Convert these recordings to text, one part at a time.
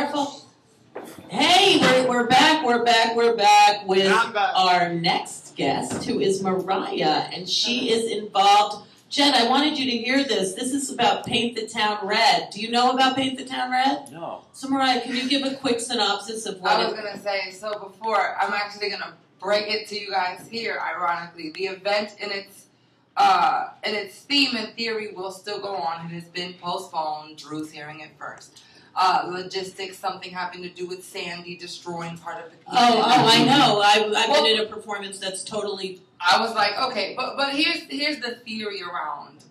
Careful. Hey, we're back with our next guest, who is Mariah, and she is involved. Jen, I wanted you to hear this. This is about Paint the Town Red. Do you know about Paint the Town Red? No. So, Mariah, can you give a quick synopsis of what I was going to say, so before, I'm actually going to break it to you guys here, ironically. The event in its theme and theory will still go on. It has been postponed. Drew's hearing it first. Logistics, something having to do with Sandy destroying part of the piece. Oh, I know. I've been in a performance that's totally... I was like, okay, but here's the theory around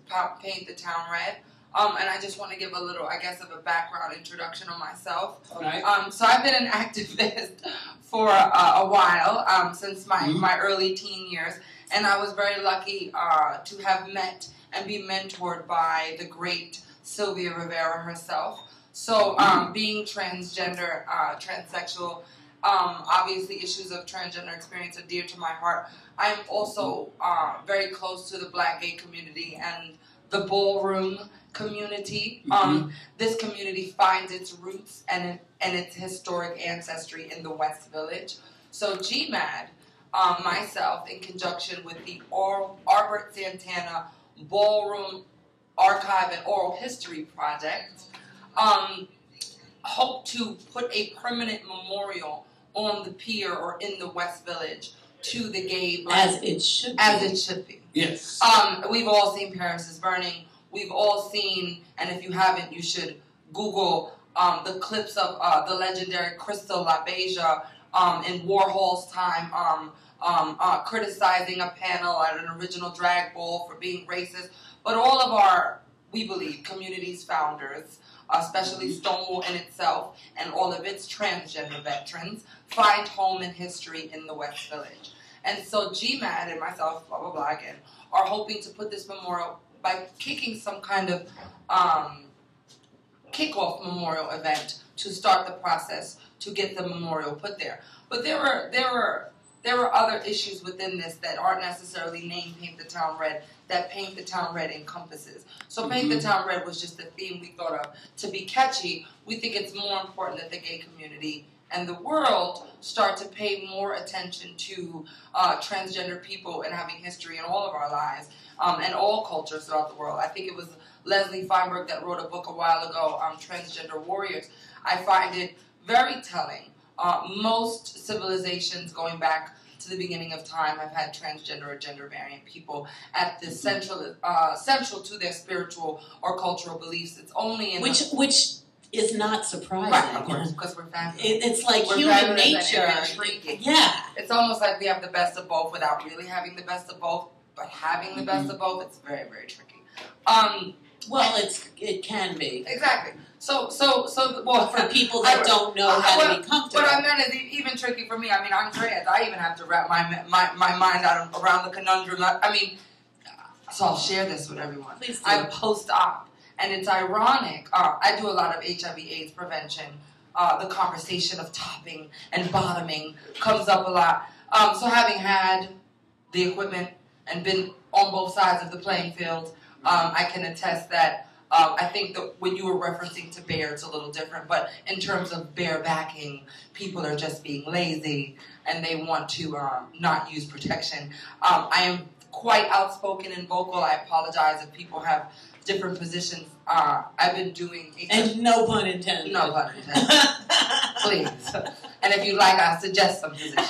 Paint the Town Red. And I just want to give a little, I guess, of a background introduction on myself. Okay. So I've been an activist for a while, since my early teen years. And I was very lucky to have met and be mentored by the great Sylvia Rivera herself. So being transgender, transsexual, obviously issues of transgender experience are dear to my heart. I am also very close to the Black gay community and the ballroom community. This community finds its roots and its historic ancestry in the West Village. So GMAD, myself, in conjunction with the Albert Santana Ballroom Archive and Oral History Project, hope to put a permanent memorial on the pier or in the West Village to the gay Black. As it should be. As it should be. Yes. We've all seen Paris is Burning. We've all seen, and if you haven't, you should Google the clips of the legendary Crystal LaBeija in Warhol's time criticizing a panel at an original drag ball for being racist. But all of our, we believe, community's founders, especially Stonewall in itself and all of its transgender veterans, find home in history in the West Village. And so GMAD and myself, blah, blah, blah, again, are hoping to put this memorial by kicking some kind of kickoff memorial event to start the process to get the memorial put there. But there were other issues within this that aren't necessarily named Paint the Town Red, that Paint the Town Red encompasses. So Paint the Town Red was just the theme we thought of to be catchy. We think it's more important that the gay community and the world start to pay more attention to transgender people and having history in all of our lives and all cultures throughout the world. I think it was Leslie Feinberg that wrote a book a while ago, Transgender Warriors. I find it very telling. Most civilizations going back to the beginning of time have had transgender or gender variant people at the central to their spiritual or cultural beliefs. It's only in which is not surprising. Right, of course, because we're fabulous. It's like we're human nature. Yeah. It's almost like we have the best of both without really having the best of both, but having the best of both, it's very, very tricky. Well, it can be. Exactly. So, well, for people that don't know how to be comfortable. What I meant is even tricky for me. I mean, I'm trans. I even have to wrap my mind out around the conundrum. I mean, so I'll share this with everyone. Please do. I'm post-op, and it's ironic. I do a lot of HIV/AIDS prevention. The conversation of topping and bottoming comes up a lot. So having had the equipment and been on both sides of the playing field, I can attest that I think that when you were referencing to bear, it's a little different. But in terms of barebacking, people are just being lazy and they want to not use protection. I am quite outspoken and vocal. I apologize if people have different positions. I've been doing... And no pun intended. No pun intended. Please. And if you like, I suggest some positions.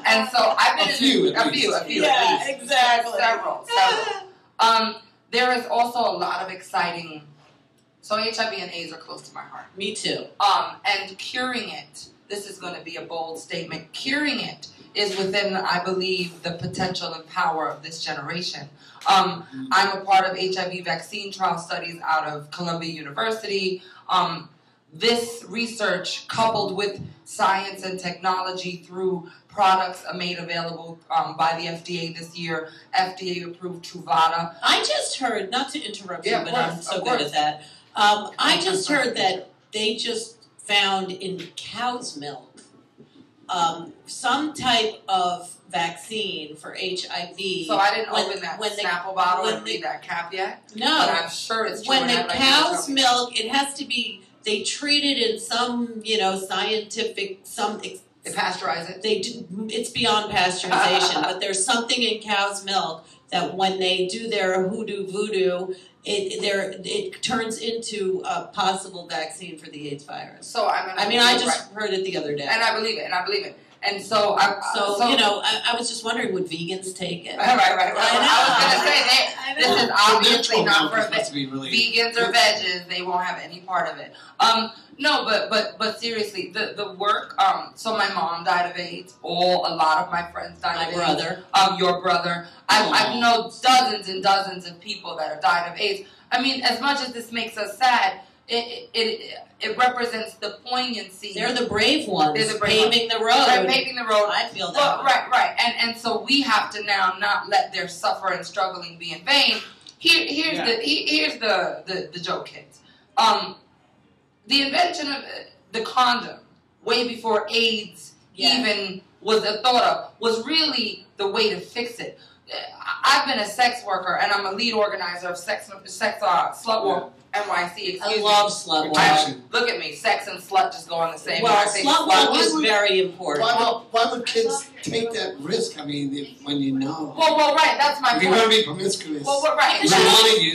And so I've been a few. Yeah, at least. exactly. Several. There is also a lot of exciting... So HIV and AIDS are close to my heart. Me too. And curing it, this is going to be a bold statement, curing it is within, I believe, the potential and power of this generation. I'm a part of HIV vaccine trial studies out of Columbia University. This research, coupled with science and technology through products made available by the FDA this year, FDA-approved Truvada. I just heard, not to interrupt you, but I'm so good course. at that. I just heard that they just found in cow's milk some type of vaccine for HIV. So I didn't open that Snapple bottle and read that cap yet. No. But I'm sure it's true. When the cow's milk, it has to be they treat it in some, scientific, They pasteurize it. It's beyond pasteurization, but there's something in cow's milk that when they do their hoodoo voodoo, it turns into a possible vaccine for the AIDS virus. So I just heard it the other day, and I believe it. And so, I was just wondering, would vegans take it? Right. I was going to say, this is obviously not for vegans or veggies. They won't have any part of it. No, but seriously, the work. So my mom died of AIDS. A lot of my friends died of AIDS. My brother. Your brother. I've known dozens and dozens of people that have died of AIDS. I mean, as much as this makes us sad, it represents the poignancy. They're the brave ones. They're the brave paving the road. They're paving the road. I feel that. Right. And so we have to now not let their suffer and struggling be in vain. Here's the joke, kids. The invention of the condom, way before AIDS even was a thought of, was really the way to fix it. I've been a sex worker, and I'm a lead organizer of sex slut walk NYC. I love slut walk. Look at me, sex and slut just go on the same. Well, slut walk is very important. Why would kids take that risk? I mean, when you know. Well, right. That's my point. You're going to be promiscuous. Well, right.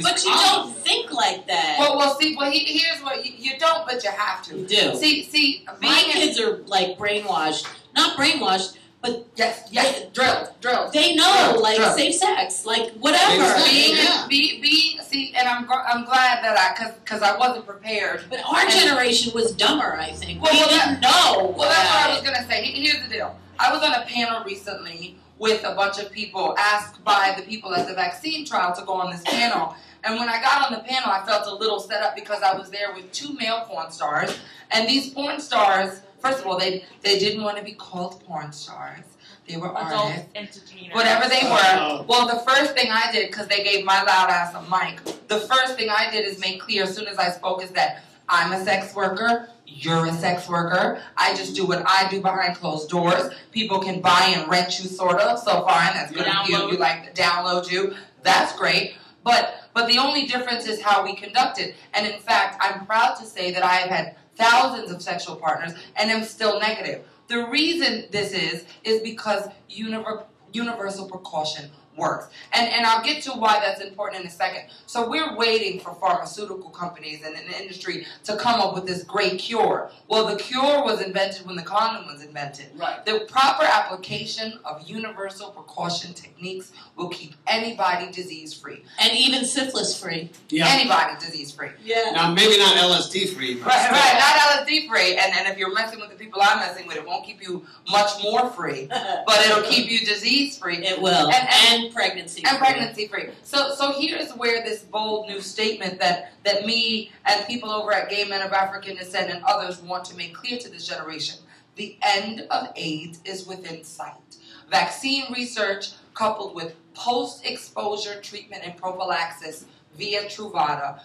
But you don't think like that. Here's what you don't, but you have to. You do. See, my kids are like brainwashed. Not brainwashed, but yes, drilled. They know, drilled. Safe sex, like whatever. See, and I'm glad that because I wasn't prepared. But our generation was dumber, I think. We didn't know. Well, that's what I was gonna say. Here's the deal. I was on a panel recently with a bunch of people asked by the people at the vaccine trial to go on this panel. And when I got on the panel, I felt a little set up because I was there with 2 male porn stars, and these porn stars. First of all, they didn't want to be called porn stars. They were artists. Entertainers. Whatever they were. Well, the first thing I did, because they gave my loud ass a mic, the first thing I did is make clear as soon as I spoke is that I'm a sex worker. You're a sex worker. I just do what I do behind closed doors. People can buy and rent you, sort of. So fine, that's good of you. You like to download you. That's great. But the only difference is how we conduct it. And in fact, I'm proud to say that I have had thousands of sexual partners and am still negative. The reason this is because universal precaution works. And I'll get to why that's important in a second. So we're waiting for pharmaceutical companies and an industry to come up with this great cure. Well, the cure was invented when the condom was invented. Right. The proper application of universal precaution techniques will keep anybody disease-free. And even syphilis-free. Yeah. Anybody disease-free. Yeah. Now, maybe not LSD-free. Right, not LSD-free. And if you're messing with the people I'm messing with, it won't keep you much more free, but it'll keep you disease-free. It will. And pregnancy-free. And pregnancy-free. So here's where this bold new statement that me and people over at Gay Men of African Descent and others want to make clear to this generation. The end of AIDS is within sight. Vaccine research coupled with post-exposure treatment and prophylaxis via Truvada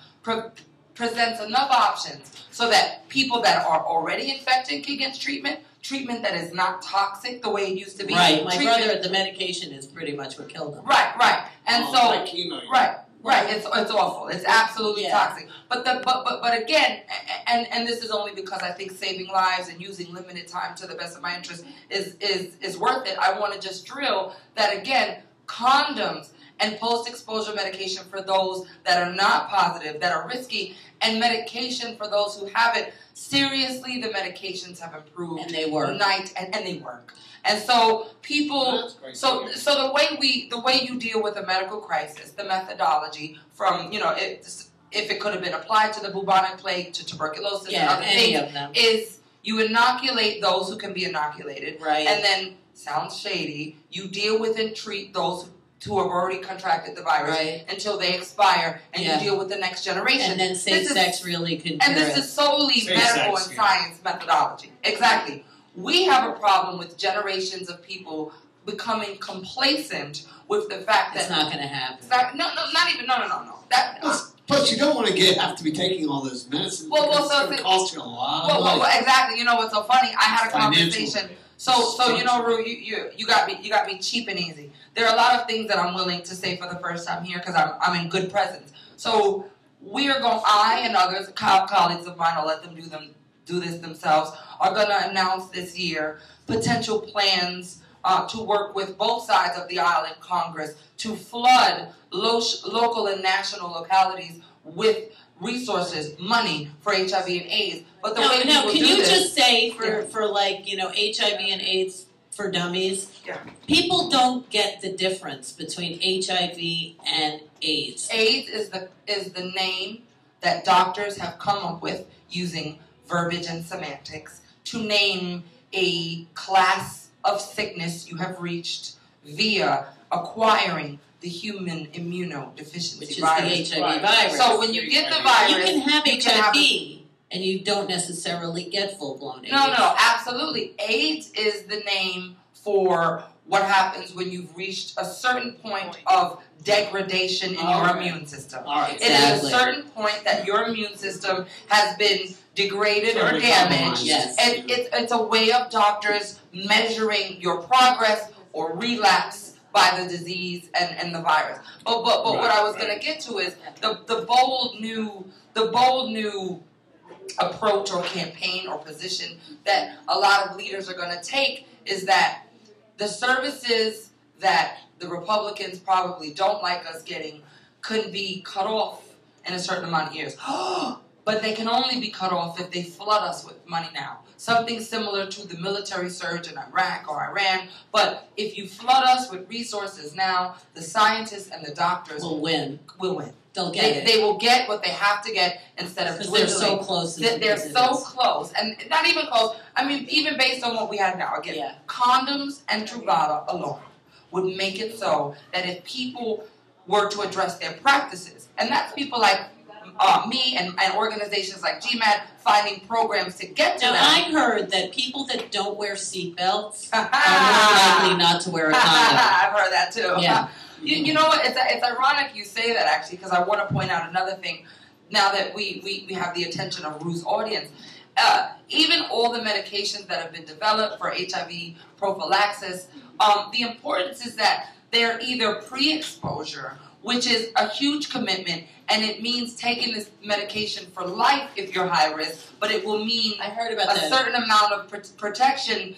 presents enough options so that people that are already infected can get treatment that is not toxic the way it used to be. Right. My brother, the medication is pretty much what killed him. Right. And like chemo. Right. It's awful. It's absolutely toxic. But again, and this is only because I think saving lives and using limited time to the best of my interest is worth it. I want to just drill that again, condoms and post-exposure medication for those that are not positive, that are risky, and medication for those who have it. Seriously, the medications have improved. And they work. And they work. And so people, so the way you deal with a medical crisis, the methodology from, if it could have been applied to the bubonic plague, to tuberculosis, and other things, is you inoculate those who can be inoculated. Right. And then, sounds shady, you deal with and treat those who have already contracted the virus until they expire, and you deal with the next generation. And then safe sex really can And this is solely medical and science methodology. Exactly. We have a problem with generations of people becoming complacent with the fact that it's not going to happen. No. Plus, you don't want to have to be taking all this medicine. It's going to cost you a lot of money. Exactly. You know what's so funny? I had a conversation. So Rue, you got me cheap and easy. There are a lot of things that I'm willing to say for the first time here because I'm in good presence. So I and others, colleagues of mine, I'll let them do this themselves, are going to announce this year potential plans to work with both sides of the aisle in Congress to flood local and national localities with resources, money for HIV and AIDS. But can you just say for like, you know, HIV and AIDS for dummies? Yeah. People don't get the difference between HIV and AIDS. AIDS is the name that doctors have come up with using verbiage and semantics to name a class of sickness you have reached via acquiring the human immunodeficiency which is virus. the HIV virus. So when you get the virus, you can have HIV and you don't necessarily get full-blown AIDS. No, absolutely. AIDS is the name for what happens when you've reached a certain point of degradation in your immune system. Exactly. It is a certain point that your immune system has been degraded or damaged. Yes. And it's a way of doctors measuring your progress or relapse by the disease and the virus. But what I was going to get to is the bold new approach or campaign or position that a lot of leaders are going to take is that the services that the Republicans probably don't like us getting could be cut off in a certain amount of years. But they can only be cut off if they flood us with money now. Something similar to the military surge in Iraq or Iran. But if you flood us with resources now, the scientists and the doctors will win. They'll get it. They will get what they have to get instead of because they're so close. They're so close, and not even close. I mean, even based on what we have now, again, condoms and Truvada alone would make it so that if people were to address their practices, and that's people like me and organizations like GMAD finding programs to get to them. I've heard that people that don't wear seatbelts are more likely not to wear a condom. I've heard that too. Yeah. You know what? It's ironic you say that, actually, because I want to point out another thing. Now that we have the attention of Rue's audience, even all the medications that have been developed for HIV prophylaxis, the importance is that they're either pre-exposure, which is a huge commitment, and it means taking this medication for life if you're high risk, but it will mean a certain amount of protection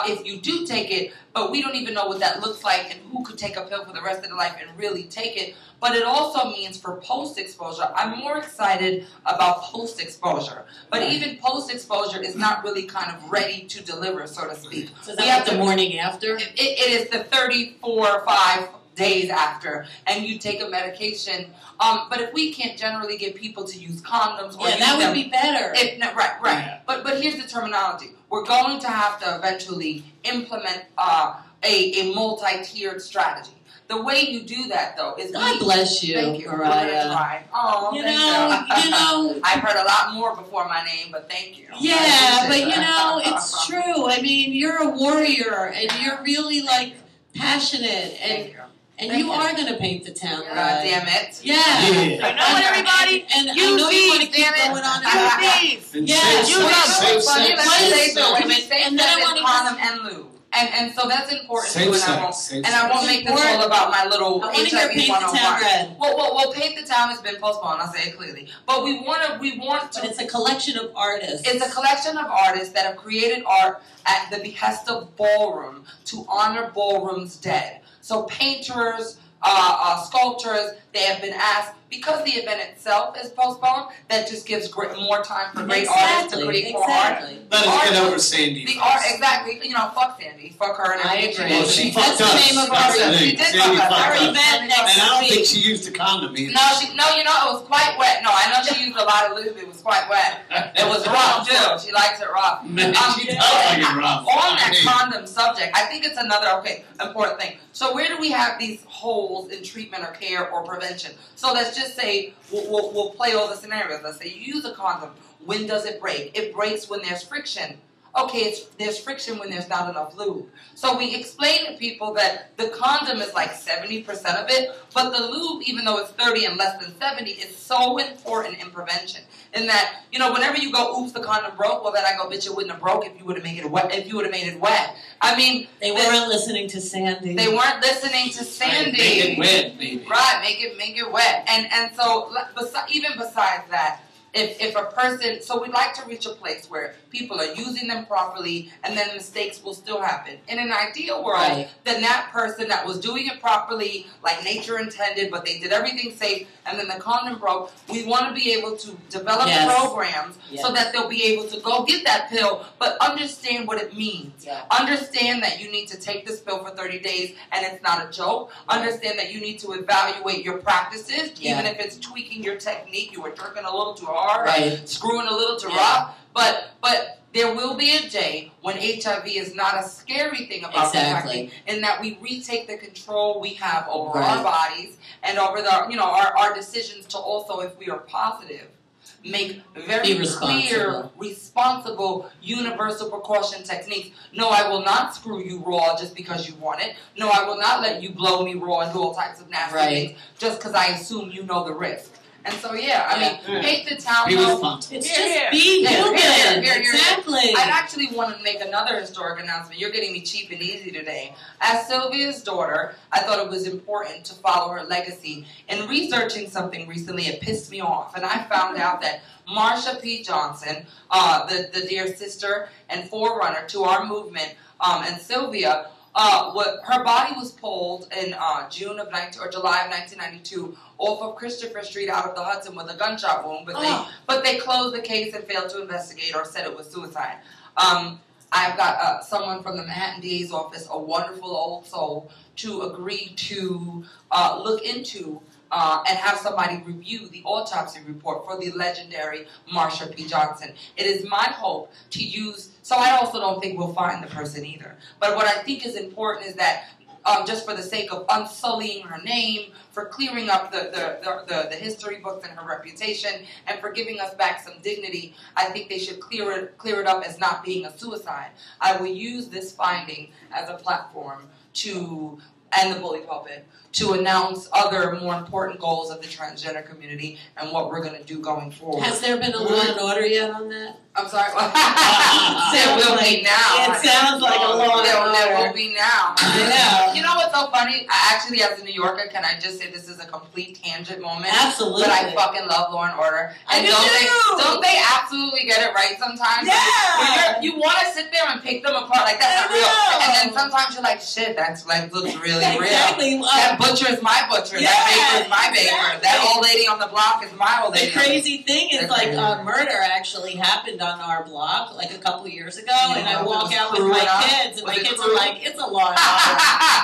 if you do take it, but we don't even know what that looks like and who could take a pill for the rest of their life and really take it. But it also means for post-exposure. I'm more excited about post-exposure. But even post-exposure is not really kind of ready to deliver, so to speak. So is that the morning after? It is the 34 or 5 days after, and you take a medication. But if we can't generally get people to use condoms, or that would be better. Right. Yeah. But here's the terminology: we're going to have to eventually implement a multi-tiered strategy. The way you do that, though, is God bless you, thank you. Mariah. Oh, you know, I've heard a lot more before my name, but thank you. Yeah, but you know, it's true. I mean, you're a warrior, and you're really like passionate, and you are going to paint the town red. Damn it. Yeah. You know what, everybody? And I know you want to keep going on. Yes. You love it. And then I want to condom and lube. And so that's important too, and I won't make this all about my little HIV 101. Well, Paint the Town has been postponed. I'll say it clearly, but we want to. But it's a collection of artists. It's a collection of artists that have created art at the behest of ballroom to honor ballroom's dead. So painters, sculptors, they have been asked, because the event itself is postponed, that just gives more time for great artists to create more art. Let us get over Sandy. The art, exactly. You know, fuck Sandy. Fuck her and everything. Well, she fucked us. That's the name of our event. She did fuck us. Our event next week. And I don't think she used a condom either. No, you know, it was quite wet. No, I know she used a lot of lube. It was quite wet. It was rough, too. She likes it rough. She does like it rough. On that condom subject, I think it's another, important thing. So where do we have these holes in treatment or care or prevention? So let's just say we'll play all the scenarios. Let's say you use a condom. When does it break? It breaks when there's friction okay, there's friction when there's not enough lube. So we explain to people that the condom is like 70% of it, but the lube, even though it's 30 and less than 70, is so important in prevention. In that, you know, whenever you go, oops, the condom broke, well then I go, bitch, it wouldn't have broke if you would have made it wet. If you would have made it wet. I mean, they weren't listening to Sandy. They weren't listening to Sandy. Make it wet, baby. Right, make it wet. And so even besides that, if a person, so we'd like to reach a place where people are using them properly and then mistakes will still happen. In an ideal world, then that person that was doing it properly, like nature intended, but they did everything safe, and then the condom broke, we want to be able to develop programs so that they'll be able to go get that pill, but understand what it means. Yeah. Understand that you need to take this pill for 30 days and it's not a joke. Understand that you need to evaluate your practices, even if it's tweaking your technique, you were jerking a little too hard, screwing a little too rough, but there will be a day when HIV is not a scary thing about HIV, in that we retake the control we have over our bodies and over our decisions to also, if we are positive, make very clear, responsible, universal precaution techniques. No, I will not screw you raw just because you want it. No, I will not let you blow me raw and do all types of nasty things just because I assume you know the risk. And so, I mean, Paint the Town. It's just being human. Exactly. I actually want to make another historic announcement. You're getting me cheap and easy today. As Sylvia's daughter, I thought it was important to follow her legacy. In researching something recently, it pissed me off. And I found out that Marsha P. Johnson, the dear sister and forerunner to our movement, and Sylvia, her body was pulled in July of 1992 off of Christopher Street out of the Hudson with a gunshot wound, but they closed the case and failed to investigate or said it was suicide. I've got someone from the Manhattan DA's office, a wonderful old soul, to agree to look into and have somebody review the autopsy report for the legendary Marsha P. Johnson. It is my hope to use, so I also don't think we'll find the person either, but what I think is important is that just for the sake of unsullying her name, for clearing up the history books and her reputation, and for giving us back some dignity, I think they should clear it up as not being a suicide. I will use this finding as a platform and the bully pulpit, to announce other more important goals of the transgender community and what we're going to do going forward. Has there been a law and order yet on that? I'm sorry. There will be now. It sounds like a law and order. There will be now. I know. You know what's so funny? I actually, as a New Yorker, can I just say this is a complete tangent moment? Absolutely. But I fucking love law and order. And don't they absolutely get it right sometimes? Yeah. You want to sit there and pick them apart like that's not real. And then sometimes you're like, shit, that's like looks really real. Exactly. That butcher is my butcher. That baker is my baker. That old lady on the block is my old lady. The crazy thing is, like, murder actually happened on our block, like, a couple years ago, and I walk out with my kids, and my kids are like, it's a law and order.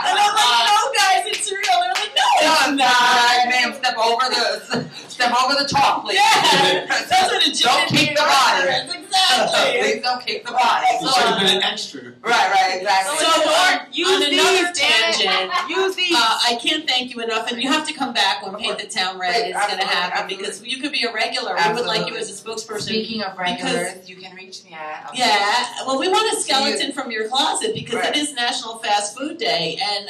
And I'm like, no, guys, it's real. They're like, no, it's not. Ma'am, step over the chalk, please. Yeah, that's what it don't kick the body. Exactly. Please don't kick the body. It should have been an extra. Right, exactly. So, on another tangent, use these. I can't thank you enough, and you have to come back when Paint the Town Red is going to happen, because you could be a regular. We would like you as a spokesperson. Speaking of regulars, you can reach me at. Well, we want a skeleton from your closet, because it is National Fast Food Day, and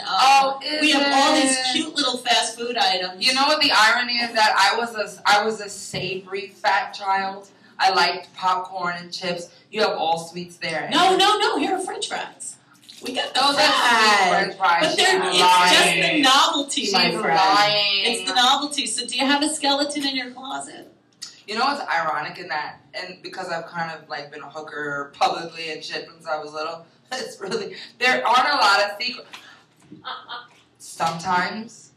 we have all these cute little fast food items. You know what the irony is? That I was a savory fat child. I liked popcorn and chips. You have all sweets there. No. Here are French fries. We got those French fries. But it's just the novelty, She's my friend. lying. It's the novelty. So do you have a skeleton in your closet? You know what's ironic in that? And because I've kind of like been a hooker publicly and shit since I was little, it's really, there aren't a lot of secrets. Sometimes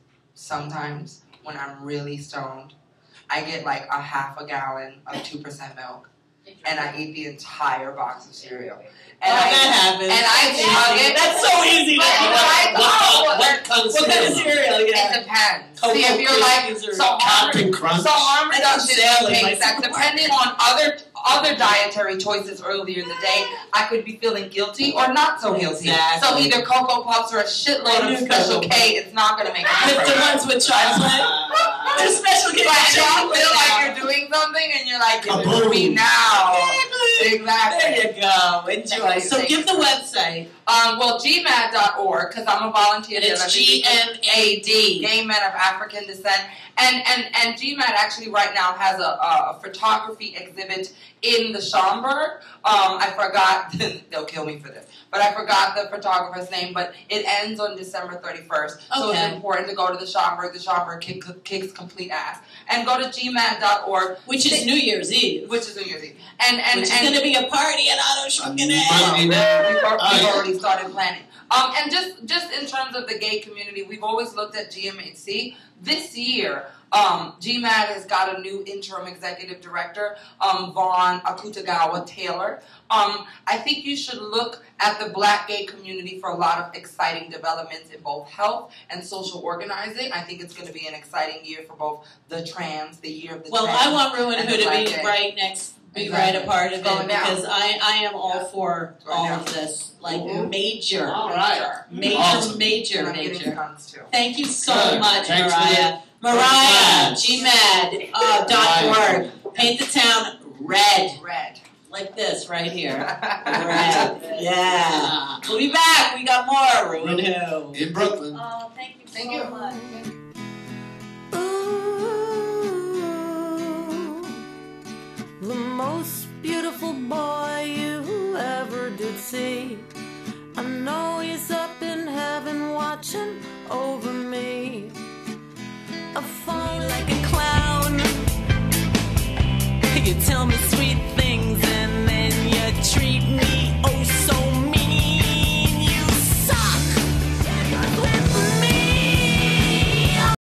when I'm really stoned, I get like a half a gallon of 2% milk, and I eat the entire box of cereal. And that happens. And I chug it. That's so easy to do. What kind of cereal? It depends. See, if you're like, so harm reduction paints that depending on other dietary choices earlier in the day, I could be feeling guilty or not so guilty. Exactly. So either Cocoa Puffs or a shitload of Special K, it's not going to make a difference. The ones with chocolate. There's Special K. Right, you feel like you're doing something and you're like, give it to me now. Exactly. There you go. Enjoy. So give the website. Well, GMAD.org, because I'm a volunteer. And it's GMAD. Gay Men of African Descent. And GMAD actually right now has a photography exhibit in the Schomburg. I forgot, they'll kill me for this, but I forgot the photographer's name, but it ends on December 31st. So it's important to go to the Schomburg. The Schomburg kicks complete ass. And go to GMAD.org. Which is New Year's Eve. Which is New Year's Eve. Which is going to be a party at Otto Schunkenegg. We've already started planning. And just in terms of the gay community, we've always looked at GMHC. This year, GMAD has got a new interim executive director, Vaughn Akutagawa-Taylor. I think you should look at the Black gay community for a lot of exciting developments in both health and social organizing. I think it's going to be an exciting year for both the year of the trans. Well, I want rew-who to be right next. Be right a part of it because I am all for all of this, like major. Thank you so much, Mariah. Mariah, GMAD.org. Paint the town red. Red. Like this right here. Red. Yeah. We'll be back. We got more rew-who. In Brooklyn. Oh, thank you so much. The most beautiful boy you ever did see. I know he's up in heaven watching over me. I fall like a clown. You tell me